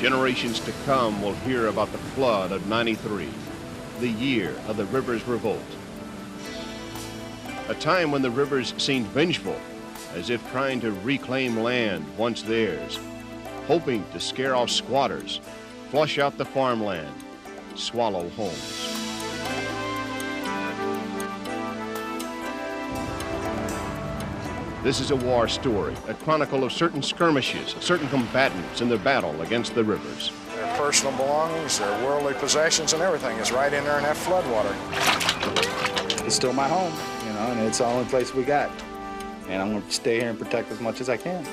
Generations to come will hear about the flood of '93, the year of the river's revolt. A time when the rivers seemed vengeful, as if trying to reclaim land once theirs, hoping to scare off squatters, flush out the farmland, swallow homes. This is a war story, a chronicle of certain skirmishes, certain combatants in the battle against the rivers. Their personal belongings, their worldly possessions, and everything is right in there in that floodwater. It's still my home, you know, and it's the only place we got. And I'm going to stay here and protect as much as I can.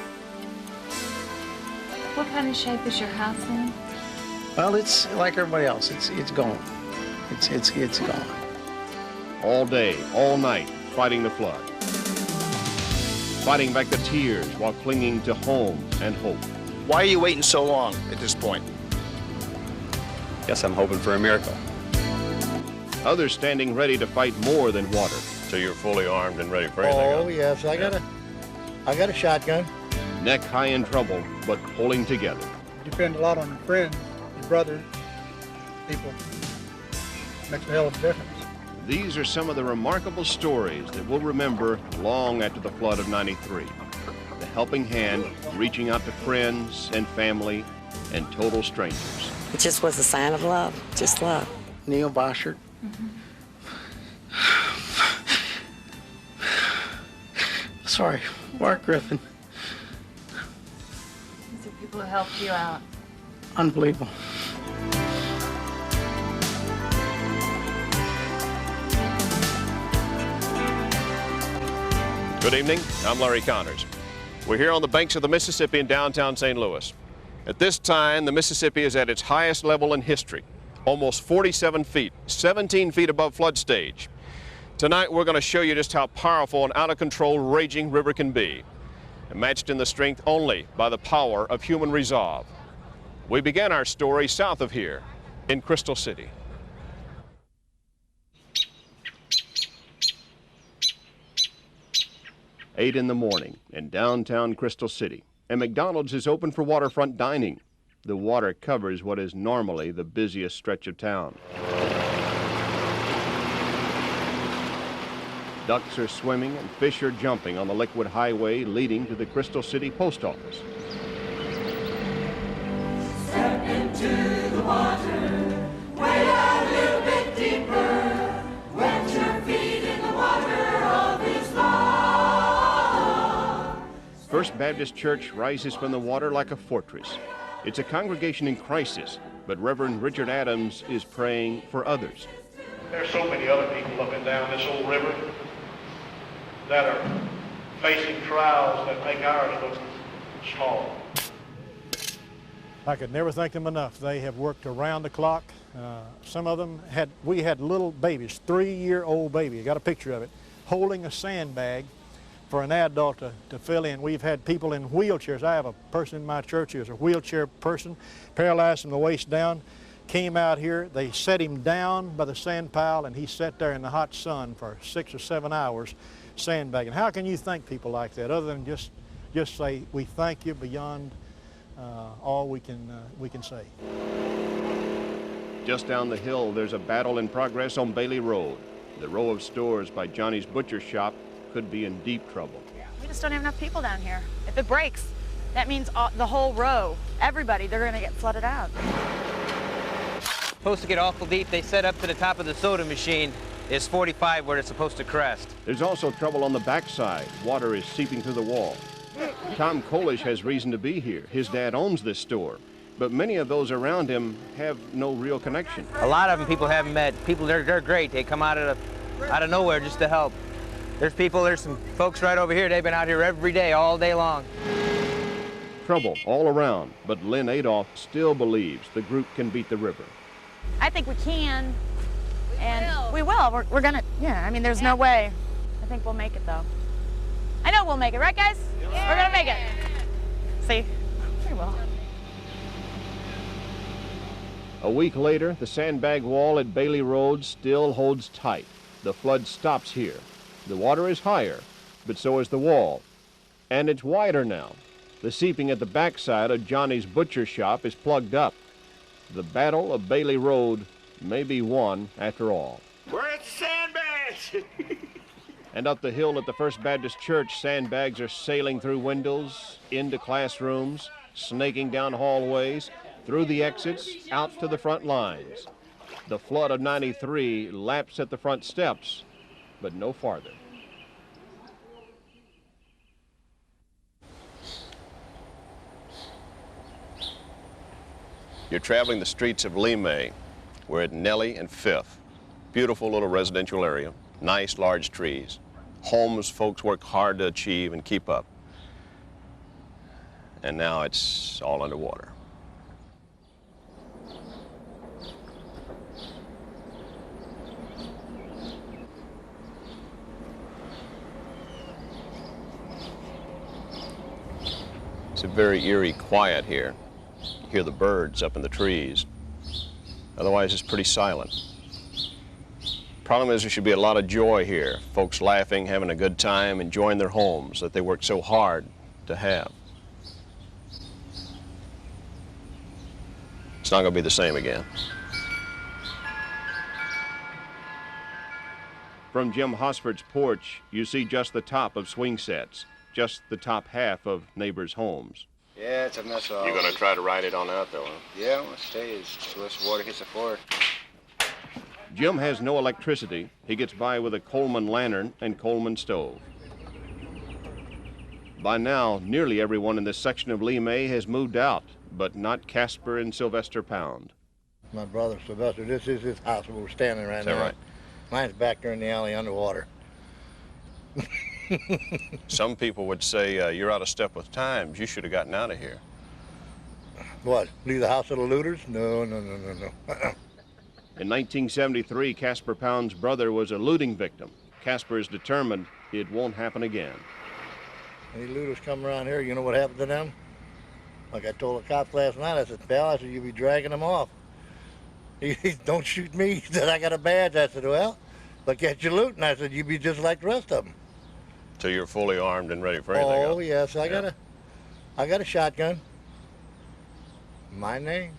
What kind of shape is your house in? Well, it's like everybody else. It's gone. It's gone. All day, all night, fighting the flood. Fighting back the tears while clinging to home and hope. Why are you waiting so long at this point? Guess I'm hoping for a miracle. Others standing ready to fight more than water. So you're fully armed and ready for anything? Oh, yes, I got a shotgun. Neck high in trouble, but pulling together. Depend a lot on your friends, your brothers, people. Makes a hell of a difference. These are some of the remarkable stories that we'll remember long after the flood of '93. The helping hand reaching out to friends and family and total strangers. It just was a sign of love, just love. Neil Boschert. Sorry, Mark Griffin. These are people who helped you out. Unbelievable. Good evening, I'm Larry Connors. We're here on the banks of the Mississippi in downtown St. Louis. At this time, the Mississippi is at its highest level in history, almost 47 feet, 17 feet above flood stage. Tonight, we're going to show you just how powerful an out-of-control raging river can be, matched in the strength only by the power of human resolve. We began our story south of here, in Crystal City. Eight in the morning in downtown Crystal City, and McDonald's is open for waterfront dining. The water covers what is normally the busiest stretch of town. Ducks are swimming and fish are jumping on the liquid highway leading to the Crystal City post office. Step into the water, wade out a little bit deeper, wet your feet in the water of His love. First Baptist Church rises from the water like a fortress. It's a congregation in crisis, but Reverend Richard Adams is praying for others. There's so many other people up and down this old river that are facing trials that make ours look small. I could never thank them enough. They have worked around the clock. Some of them we had little babies, 3-year-old baby, I got a picture of it, holding a sandbag for an adult to fill in. We've had people in wheelchairs. I have a person in my church who is a wheelchair person, paralyzed from the waist down, came out here. They set him down by the sand pile, and he sat there in the hot sun for 6 or 7 hours sandbagging. How can you thank people like that other than just say, we thank you beyond all we can say. Just down the hill, there's a battle in progress on Bailey Road. The row of stores by Johnny's Butcher Shop could be in deep trouble. We just don't have enough people down here. If it breaks, that means the whole row, everybody, they're gonna get flooded out. Supposed to get awful deep. They set up to the top of the soda machine. It's 45 where it's supposed to crest. There's also trouble on the backside. Water is seeping through the wall. Tom Kolish has reason to be here. His dad owns this store, but many of those around him have no real connection. A lot of them people haven't met. People, they're great. They come out of nowhere just to help. There's some folks right over here. They've been out here every day, all day long. Trouble all around, but Lynn Adolph still believes the group can beat the river. I think we can, and we will. We're gonna, yeah, I mean, there's no way. I think we'll make it, though. I know we'll make it, right, guys? Yeah. We're gonna make it. See, we will. A week later, the sandbag wall at Bailey Road still holds tight. The flood stops here. The water is higher, but so is the wall. And it's wider now. The seeping at the backside of Johnny's butcher shop is plugged up. The Battle of Bailey Road may be won after all. We're at the sandbags! And up the hill at the First Baptist Church, sandbags are sailing through windows, into classrooms, snaking down hallways, through the exits, out to the front lines. The flood of '93 laps at the front steps, but no farther. You're traveling the streets of Lemay. We're at Nellie and Fifth. Beautiful little residential area, nice large trees. Homes folks work hard to achieve and keep up. And now it's all underwater. It's a very eerie quiet here. You hear the birds up in the trees. Otherwise, it's pretty silent. Problem is, there should be a lot of joy here. Folks laughing, having a good time, enjoying their homes that they worked so hard to have. It's not going to be the same again. From Jim Hosford's porch, you see just the top of swing sets, just the top half of neighbors' homes. Yeah, it's a mess. You're going to try to ride it on out, though, huh? Yeah, well, it stays unless water hits the floor. Jim has no electricity. He gets by with a Coleman lantern and Coleman stove. By now, nearly everyone in this section of Lemay has moved out, but not Casper and Sylvester Pound. My brother Sylvester, this is his house where we're standing right now. Is that right? Mine's back there in the alley underwater. Some people would say you're out of step with times. You should have gotten out of here. What, leave the house of the looters? No. In 1973, Casper Pound's brother was a looting victim. Casper is determined it won't happen again. Any looters come around here, you know what happened to them? Like I told the cops last night, I said, pal, you'll be dragging them off. He don't shoot me. He said, I got a badge. I said, well, look at your loot. And I said, you'd be just like the rest of them. So you're fully armed and ready for anything else? Oh, yes, I got a shotgun. My name.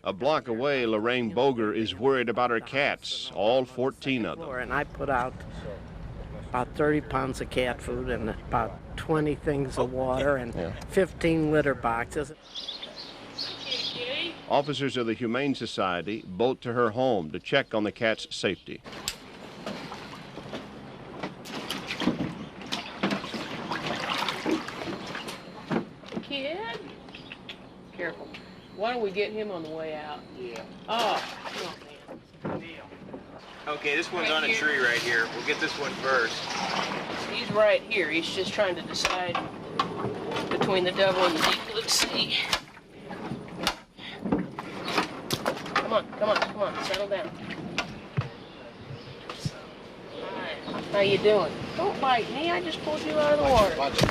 A block away, Lorraine Boger is worried about her cats, all 14 of them. And I put out about 30 pounds of cat food and about 20 things of water and 15 litter boxes. Officers of the Humane Society boat to her home to check on the cat's safety. Kid? Careful. Why don't we get him on the way out? Yeah. Oh, come on, man. Okay, this one's on a tree right here. We'll get this one first. He's right here. He's just trying to decide between the devil and the deep blue sea. Come on, settle down. All right, how you doing? Don't bite me, I just pulled you out of the water.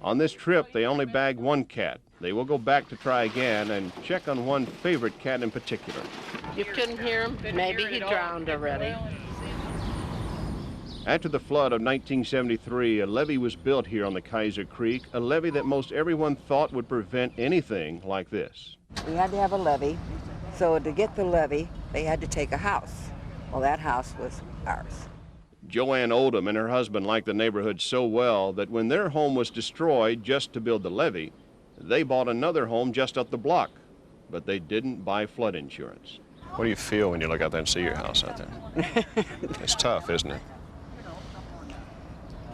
On this trip, they only bag one cat. They will go back to try again and check on one favorite cat in particular. You couldn't hear him? Maybe he drowned already. After the flood of 1973, a levee was built here on the Kaiser Creek, a levee that most everyone thought would prevent anything like this. We had to have a levee, so to get the levee, they had to take a house. Well, that house was ours. Joanne Oldham and her husband liked the neighborhood so well that when their home was destroyed just to build the levee, they bought another home just up the block, but they didn't buy flood insurance. What do you feel when you look out there and see your house out there? It's tough, isn't it?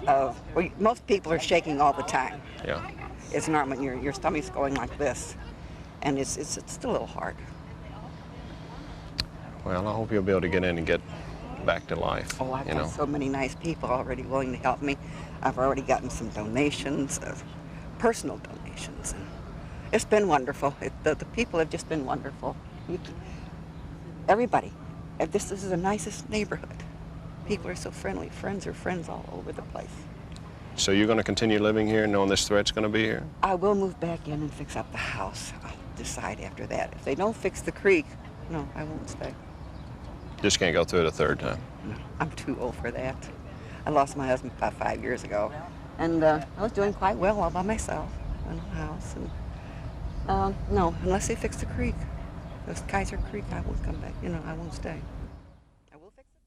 Well, most people are shaking all the time. Yeah. It's normal. Your stomach's going like this, and it's still a little hard. Well, I hope you'll be able to get in and get back to life. Oh, I've got so many nice people already willing to help me. I've already gotten some donations, personal donations. And it's been wonderful. The people have just been wonderful. Everybody. This is the nicest neighborhood. People are so friendly. Friends are friends all over the place. So you're going to continue living here knowing this threat's going to be here? I will move back in and fix up the house. I'll decide after that. If they don't fix the creek, no, I won't stay. Just can't go through it a third time? No, I'm too old for that. I lost my husband about 5 years ago. And I was doing quite well all by myself in a house. And no, unless they fix the creek. This Kaiser Creek, I won't come back. You know, I won't stay. I will fix it.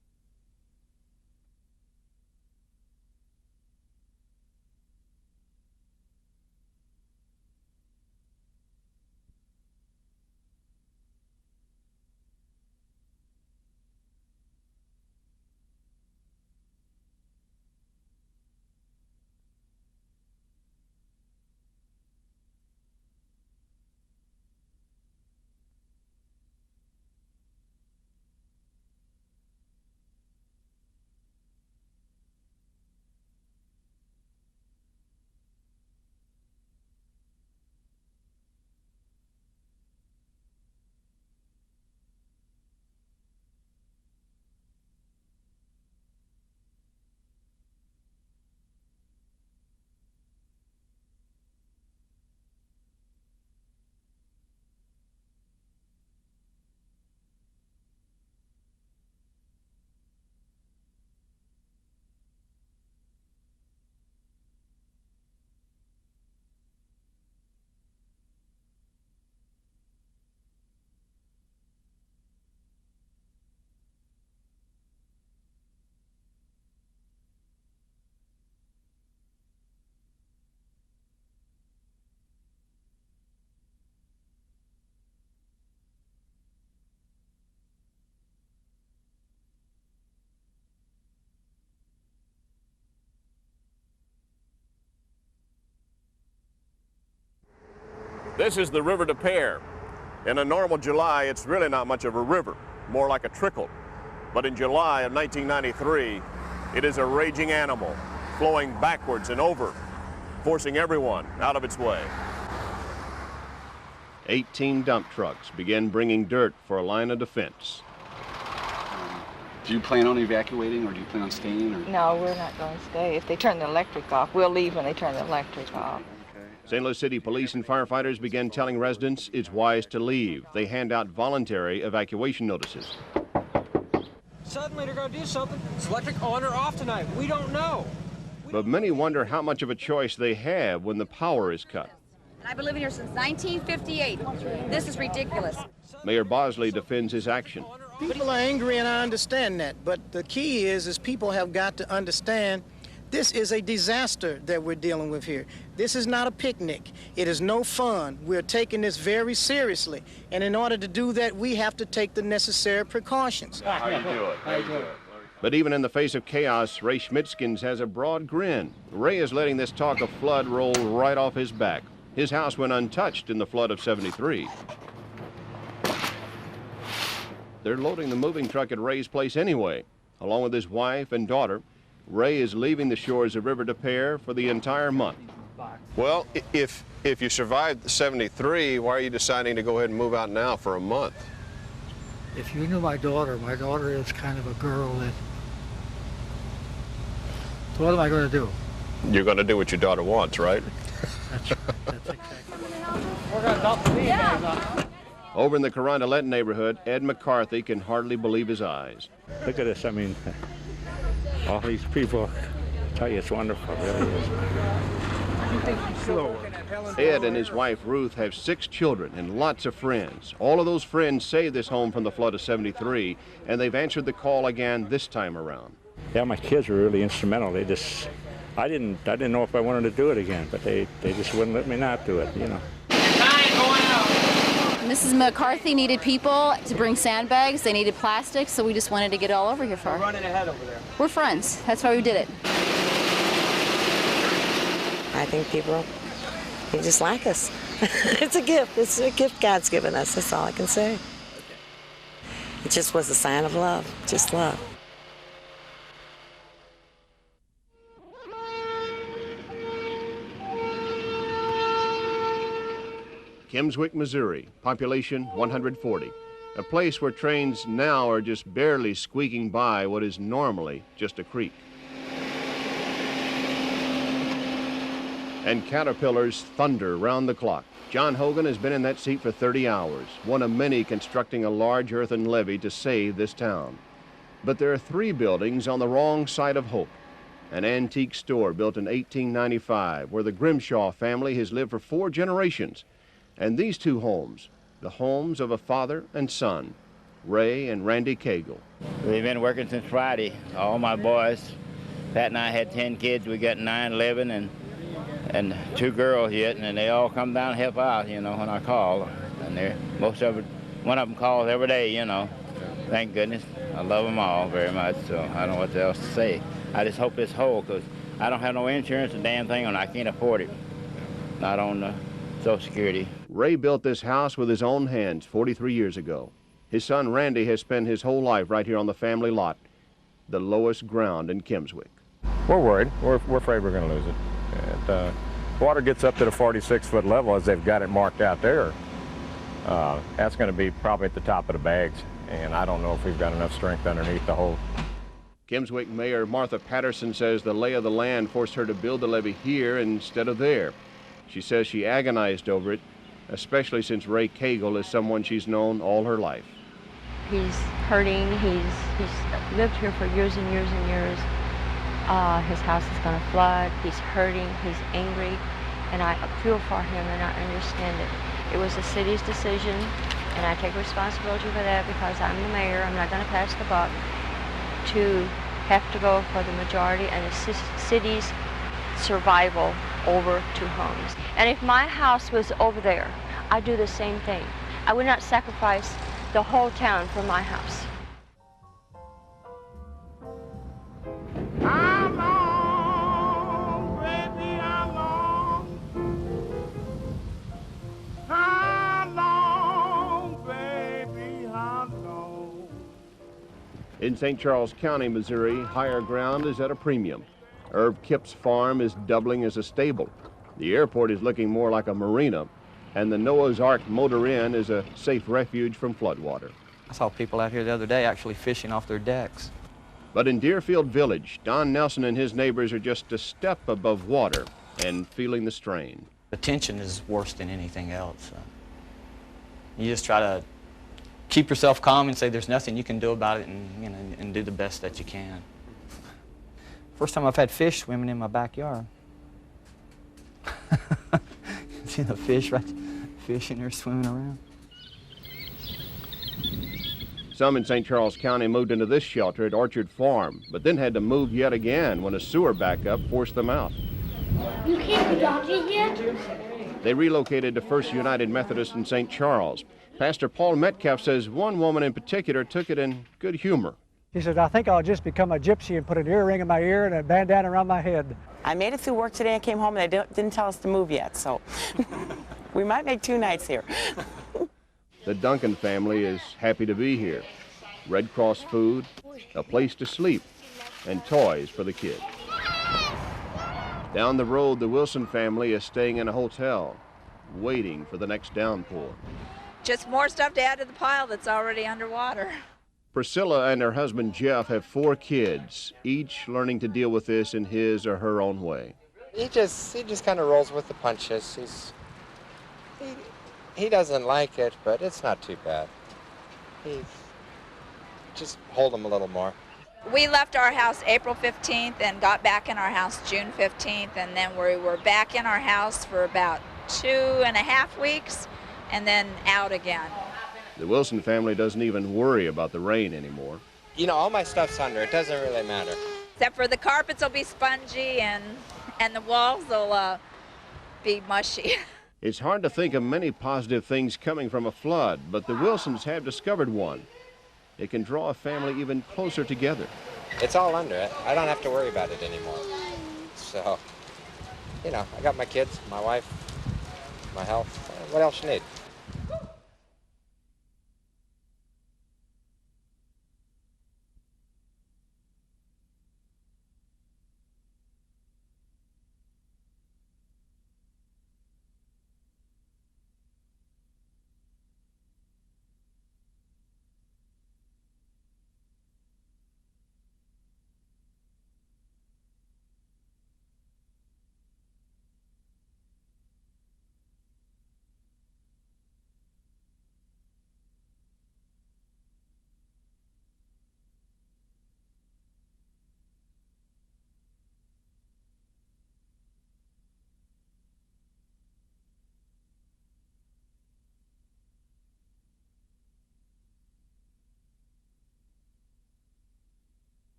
This is the River Des Peres. In a normal July, it's really not much of a river, more like a trickle. But in July of 1993, it is a raging animal, flowing backwards and over, forcing everyone out of its way. 18 dump trucks began bringing dirt for a line of defense. Do you plan on evacuating, or do you plan on staying? Or? No, we're not going to stay. If they turn the electric off, we'll leave when they turn the electric off. St. Louis City police and firefighters began telling residents it's wise to leave. They hand out voluntary evacuation notices. Suddenly they're going to do something. It's electric on or off tonight. We don't know. But many wonder how much of a choice they have when the power is cut. I've been living here since 1958. This is ridiculous. Mayor Bosley defends his action. People are angry, and I understand that. But the key is people have got to understand this is a disaster that we're dealing with here. This is not a picnic. It is no fun. We're taking this very seriously. And in order to do that, we have to take the necessary precautions. How you do it? How you do it? But even in the face of chaos, Ray Schmitzkins has a broad grin. Ray is letting this talk of flood roll right off his back. His house went untouched in the flood of '73. They're loading the moving truck at Ray's place anyway. Along with his wife and daughter, Ray is leaving the shores of River Des Peres for the entire month. Well, if you survived the '73, why are you deciding to go ahead and move out now for a month? If you knew my daughter is kind of a girl that... So what am I going to do? You're going to do what your daughter wants, right? That's exactly. We're going to dump the bags on. Over in the Carondelet neighborhood, Ed McCarthy can hardly believe his eyes. Look at this. I mean, all these people, I tell you, it's wonderful. It really is. Ed and his wife Ruth have 6 children and lots of friends. All of those friends saved this home from the flood of '73, and they've answered the call again this time around. Yeah, my kids were really instrumental. They just, I didn't know if I wanted to do it again, but they just wouldn't let me not do it, you know. Mrs. McCarthy needed people to bring sandbags. They needed plastic, so we just wanted to get it all over here for her. We're running ahead over there. We're friends. That's why we did it. I think people, they just like us. It's a gift. It's a gift God's given us. That's all I can say. It just was a sign of love, just love. Kimmswick, Missouri, population 140. A place where trains now are just barely squeaking by what is normally just a creek. And caterpillars thunder round the clock. John Hogan has been in that seat for 30 hours, one of many constructing a large earthen levee to save this town. But there are 3 buildings on the wrong side of hope. an antique store built in 1895 where the Grimshaw family has lived for 4 generations. And these 2 homes, the homes of a father and son, Ray and Randy Cagle. We've been working since Friday, all my boys. Pat and I had 10 kids. We got 9 living and 2 girls yet, and they all come down and help out, you know, when I call. And one of them calls every day, you know. Thank goodness. I love them all very much, so I don't know what else to say. I just hope this whole, because I don't have no insurance, a damn thing, and I can't afford it. Not on Social Security. Ray built this house with his own hands 43 years ago. His son Randy has spent his whole life right here on the family lot, the lowest ground in Kimmswick. We're worried. We're afraid we're going to lose it. And, water gets up to the 46-foot level as they've got it marked out there. That's going to be probably at the top of the bags, and I don't know if we've got enough strength underneath the hole. Kimmswick Mayor Martha Patterson says the lay of the land forced her to build the levee here instead of there. She says she agonized over it, especially since Ray Cagle is someone she's known all her life. He's hurting. He's lived here for years and years and years. His house is going to flood. He's hurting. He's angry. And I feel for him and I understand it. It was the city's decision, and I take responsibility for that because I'm the mayor. I'm not going to pass the buck to have to go for the majority and the city's survival over 2 homes. And if my house was over there, I'd do the same thing. I would not sacrifice the whole town for my house. How long, baby, how long? How long, baby, how long? In St. Charles County, Missouri, higher ground is at a premium. Irv Kipp's farm is doubling as a stable. The airport is looking more like a marina, and the Noah's Ark Motor Inn is a safe refuge from floodwater. I saw people out here the other day actually fishing off their decks. But in Deerfield Village, Don Nelson and his neighbors are just a step above water and feeling the strain. The tension is worse than anything else. You just try to keep yourself calm and say there's nothing you can do about it, and, and do the best that you can. First time I've had fish swimming in my backyard. See the fish in there swimming around. Some in St. Charles County moved into this shelter at Orchard Farm, but then had to move yet again when a sewer backup forced them out. You can't be dodgy yet? They relocated to First United Methodist in St. Charles. Pastor Paul Metcalf says one woman in particular took it in good humor. He said, I think I'll just become a gypsy and put an earring in my ear and a bandana around my head. I made it through work today and came home and they didn't tell us to move yet, so we might make 2 nights here. The Duncan family is happy to be here. Red Cross food, a place to sleep, and toys for the kids. Down the road, the Wilson family is staying in a hotel, waiting for the next downpour. Just more stuff to add to the pile that's already underwater. Priscilla and her husband Jeff have 4 kids, each learning to deal with this in his or her own way. He just kind of rolls with the punches. He doesn't like it, but it's not too bad. Just hold him a little more. We left our house April 15th and got back in our house June 15th, and then we were back in our house for about 2.5 weeks and then out again. The Wilson family doesn't even worry about the rain anymore. You know, all my stuff's under. It doesn't really matter. Except for the carpets will be spongy and the walls will be mushy. It's hard to think of many positive things coming from a flood, but the Wilsons have discovered one. It can draw a family even closer together. It's all under it. I don't have to worry about it anymore. So, you know, I got my kids, my wife, my health. What else you need?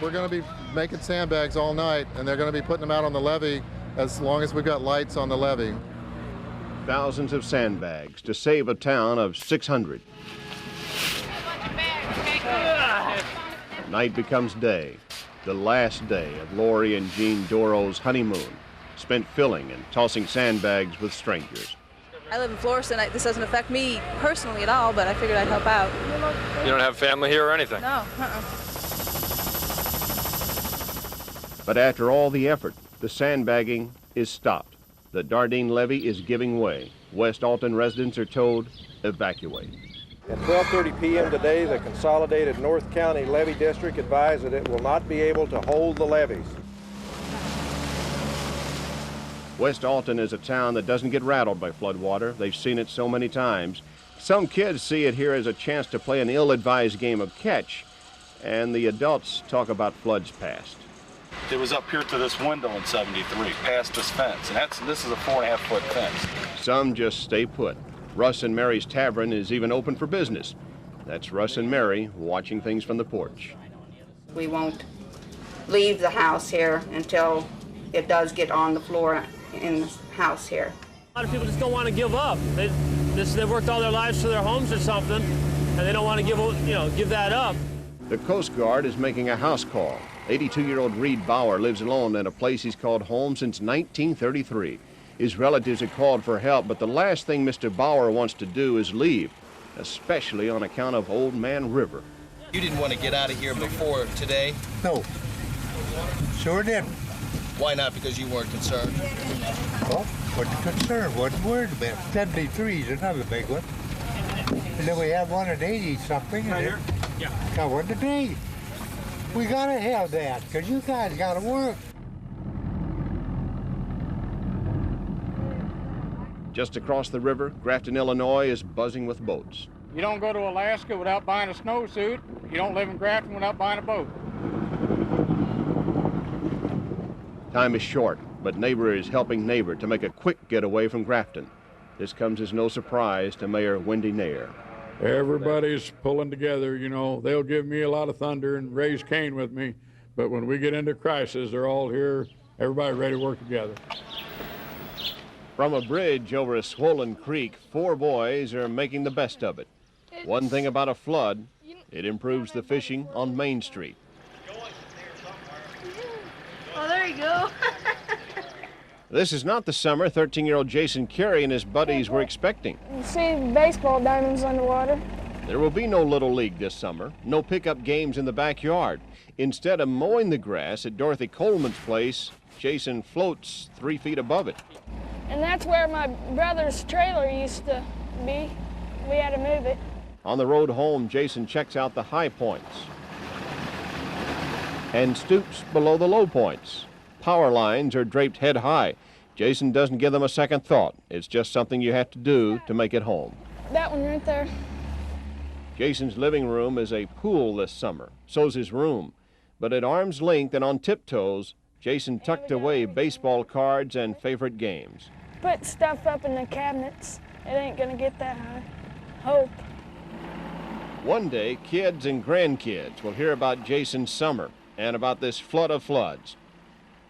we're going to be making sandbags all night, and they're going to be putting them out on the levee as long as we've got lights on the levee. Thousands of sandbags to save a town of 600. Night becomes day, the last day of Lori and Jean Doro's honeymoon, spent filling and tossing sandbags with strangers. I live in Florissant. This doesn't affect me personally at all, but I figured I'd help out. You don't have family here or anything? No, But after all the effort, the sandbagging is stopped. The Dardenne levee is giving way. West Alton residents are told, evacuate. At 12:30 p.m. today, the Consolidated North County Levee District advised that it will not be able to hold the levees. West Alton is a town that doesn't get rattled by floodwater. They've seen it so many times. Some kids see it here as a chance to play an ill-advised game of catch, and the adults talk about floods past. It was up here to this window in '73, past this fence, and this is a 4.5-foot fence. Some just stay put. Russ and Mary's Tavern is even open for business. That's Russ and Mary watching things from the porch. We won't leave the house here until it does get on the floor in the house here. A lot of people just don't want to give up. They've worked all their lives for their homes or something, and they don't want to give that up. The Coast Guard is making a house call. 82-year-old Reed Bauer lives alone in a place he's called home since 1933. His relatives have called for help, but the last thing Mr. Bauer wants to do is leave, especially on account of Old Man River. You didn't want to get out of here before today? No, sure didn't. Why not? Because you weren't concerned? Well, what's the concern? Wasn't worried about. 73 is another big one. And then we have one at 80-something. Right here? Yeah. Got one today. We gotta have that, because you guys gotta work. Just across the river, Grafton, Illinois is buzzing with boats. You don't go to Alaska without buying a snowsuit. You don't live in Grafton without buying a boat. Time is short, but neighbor is helping neighbor to make a quick getaway from Grafton. This comes as no surprise to Mayor Wendy Nair. Everybody's pulling together, you know. They'll give me a lot of thunder and raise Cain with me, but when we get into crisis, they're all here, everybody ready to work together. From a bridge over a swollen creek, 4 boys are making the best of it. One thing about a flood, it improves the fishing on Main Street. Oh, there you go. This is not the summer 13-year-old Jason Carey and his buddies were expecting. You see baseball diamonds underwater. There will be no Little League this summer, no pickup games in the backyard. Instead of mowing the grass at Dorothy Coleman's place, Jason floats 3 feet above it. And that's where my brother's trailer used to be. We had to move it. On the road home, Jason checks out the high points and stoops below the low points. Power lines are draped head high. Jason doesn't give them a second thought. It's just something you have to do to make it home. That one right there. Jason's living room is a pool this summer. So's his room. But at arm's length and on tiptoes, Jason tucked away baseball cards and favorite games. Put stuff up in the cabinets. It ain't gonna get that high. Hope. One day, kids and grandkids will hear about Jason's summer and about this flood of floods.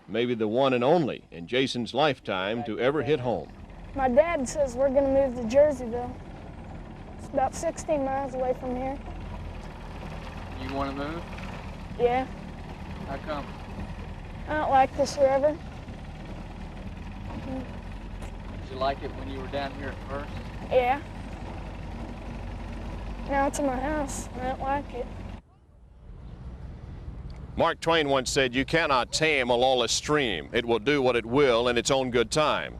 Maybe the one and only in Jason's lifetime to ever hit home. My dad says we're gonna move to Jerseyville. It's about 16 miles away from here. You want to move? Yeah. How come? I don't like this river. Did you like it when you were down here at first? Yeah. Now it's in my house. I don't like it. Mark Twain once said, "You cannot tame a lawless stream. It will do what it will in its own good time."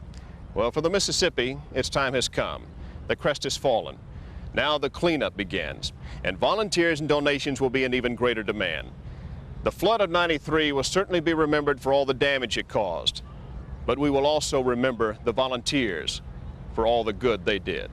Well, for the Mississippi, its time has come. The crest has fallen. Now the cleanup begins, and volunteers and donations will be in even greater demand. The flood of '93 will certainly be remembered for all the damage it caused, but we will also remember the volunteers for all the good they did.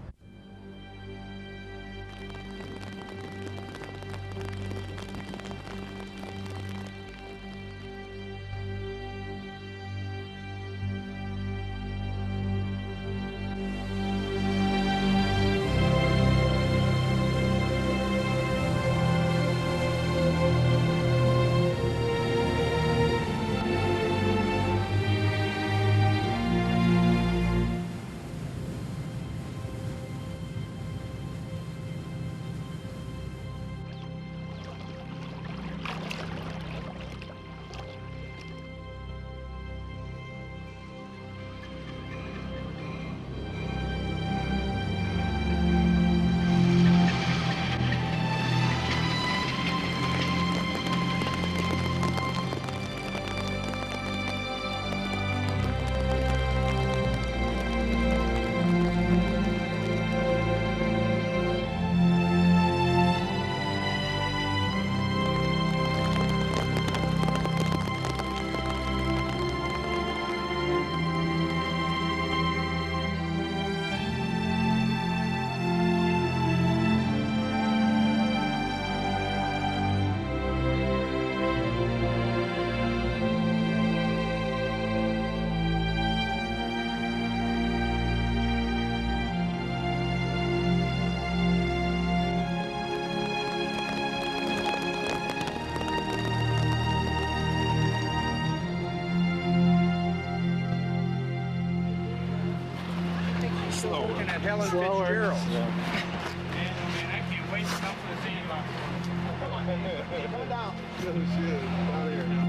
looking at Helen Fitzgerald. Man, I can't wait to come to the scene. Come down. Oh, shit. Out here.